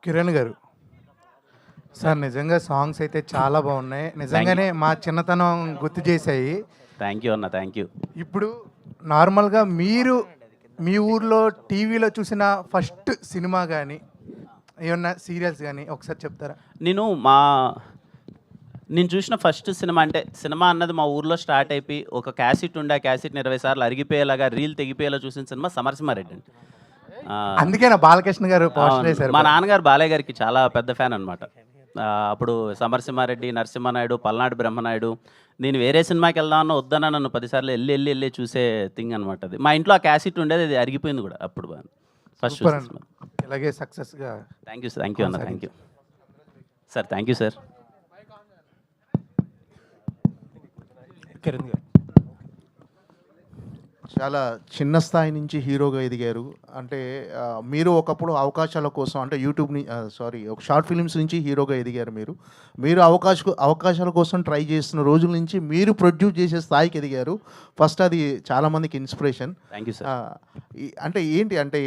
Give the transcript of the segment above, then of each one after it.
కిరణ్ గారు సార్, నిజంగా సాంగ్స్ అయితే చాలా బాగున్నాయి. నిజంగానే మా చిన్నతనం గుర్తు చేశాయి. థ్యాంక్ యూ అన్న, థ్యాంక్ యూ. ఇప్పుడు నార్మల్గా మీరు మీ ఊర్లో టీవీలో చూసిన ఫస్ట్ సినిమా కానీ ఏమన్నా సీరియల్స్ కానీ ఒకసారి చెప్తారా? నేను చూసిన ఫస్ట్ సినిమా అంటే సినిమా అన్నది మా ఊర్లో స్టార్ట్ అయిపోయి ఒక క్యాసెట్ ఉండే, ఆ క్యాసెట్ని 20 సార్లు అరిగిపోయేలాగా రీల్ తెగిపోయేలా చూసిన సినిమా సమరసింహారెడ్డి అండి. అందుకే నా బాలకృష్ణ గారు పోస్టర్ వేశారు. మా నాన్నగారు బాలయ్య గారికి చాలా పెద్ద ఫ్యాన్ అనమాట. అప్పుడు సమరసింహారెడ్డి, నరసింహనాయుడు, పల్నాడు బ్రహ్మనాయుడు, నేను వేరే సినిమాకి వెళ్దామన్నా వద్దన్నా నన్ను 10 సార్లు వెళ్ళి చూసే థింగ్ అనమాట. అది మా ఇంట్లో ఆ క్యాసెట్ ఉండేది, అది అరిగిపోయింది కూడా అప్పుడు ఫస్ట్ సినిమా. ఇలాగే సక్సెస్గా. థ్యాంక్ యూ అన్న, thank you sir, thank you sir. Kiran గారు చాలా చిన్న స్థాయి నుంచి హీరోగా ఎదిగారు. అంటే మీరు ఒకప్పుడు అవకాశాల కోసం అంటే ఒక షార్ట్ ఫిలిమ్స్ నుంచి హీరోగా ఎదిగారు. మీరు అవకాశాల కోసం ట్రై చేస్తున్న రోజుల నుంచి మీరు ప్రొడ్యూస్ చేసే స్థాయికి ఎదిగారు. ఫస్ట్ అది చాలామందికి ఇన్స్పిరేషన్. Thank you sir. అంటే ఏంటి అంటే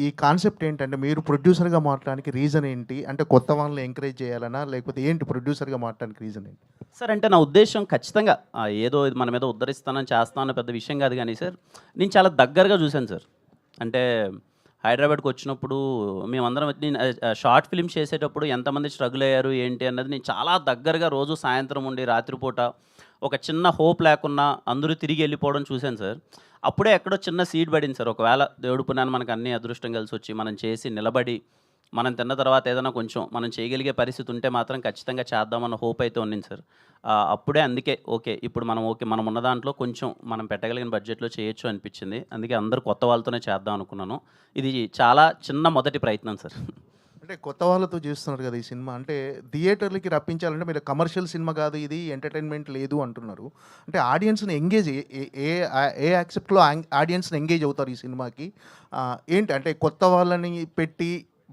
ఈ కాన్సెప్ట్ ఏంటంటే మీరు ప్రొడ్యూసర్గా మారడానికి రీజన్ ఏంటి? అంటే కొత్త వాళ్ళని ఎంకరేజ్ చేయాలనా, లేకపోతే ఏంటి ప్రొడ్యూసర్గా మారడానికి రీజన్ ఏంటి సార్? అంటే నా ఉద్దేశం ఖచ్చితంగా ఏదో ఇది మన మీద ఉద్ధరిస్తానని చేస్తానని పెద్ద విషయం కాదు కానీ సార్, నేను చాలా దగ్గరగా చూశాను సార్. అంటే హైదరాబాద్కి వచ్చినప్పుడు మేమందరం నేను షార్ట్ ఫిల్మ్స్ చేసేటప్పుడు ఎంతమంది స్ట్రగుల్ అయ్యారు ఏంటి అన్నది నేను చాలా దగ్గరగా రోజు సాయంత్రం ఉండి రాత్రిపూట ఒక చిన్న హోప్ లేకున్నా అందరూ తిరిగి వెళ్ళిపోవడం చూశాను సార్. అప్పుడే ఎక్కడో చిన్న సీడ్ పడింది సార్. ఒకవేళ దేవుడు పుణ్యాన్ని మనకు అన్ని అదృష్టం కలిసి వచ్చి మనం చేసి నిలబడి మనం తిన్న తర్వాత ఏదైనా కొంచెం మనం చేయగలిగే పరిస్థితి ఉంటే మాత్రం ఖచ్చితంగా చేద్దామన్న హోప్ అయితే ఉంది సార్. అప్పుడే అందుకే ఇప్పుడు మనం ఉన్న దాంట్లో కొంచెం మనం పెట్టగలిగిన బడ్జెట్లో చేయొచ్చు అనిపించింది. అందుకే అందరూ కొత్త వాళ్ళతోనే చేద్దాం అనుకున్నాను. ఇది చాలా చిన్న మొదటి ప్రయత్నం సార్. అంటే కొత్త వాళ్ళతో చేస్తున్నారు కదా ఈ సినిమా. అంటే థియేటర్లకి రప్పించాలంటే మీరు కమర్షియల్ సినిమా కాదు, ఇది ఎంటర్టైన్మెంట్ లేదు అంటున్నారు. అంటే ఆడియన్స్ని ఎంగేజ్ ఏ యాక్సెప్ట్లో ఆడియన్స్ని ఎంగేజ్ అవుతారు ఈ సినిమాకి? ఏంటి అంటే కొత్త వాళ్ళని పెట్టి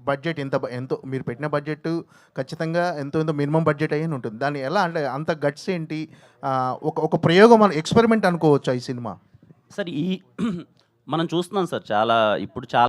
బడ్జెట్ ఎంతో మీరు పెట్టిన బడ్జెట్ ఖచ్చితంగా ఎంతో మినిమం బడ్జెట్ అయ్యి ఉంటుంది. దాన్ని ఎలా అంటే అంత గట్స్ ఏంటి? ఒక ప్రయోగం ఎక్స్పెరిమెంట్ అనుకోవచ్చా ఈ సినిమా? సార్ మనం చూస్తున్నాం సార్, చాలా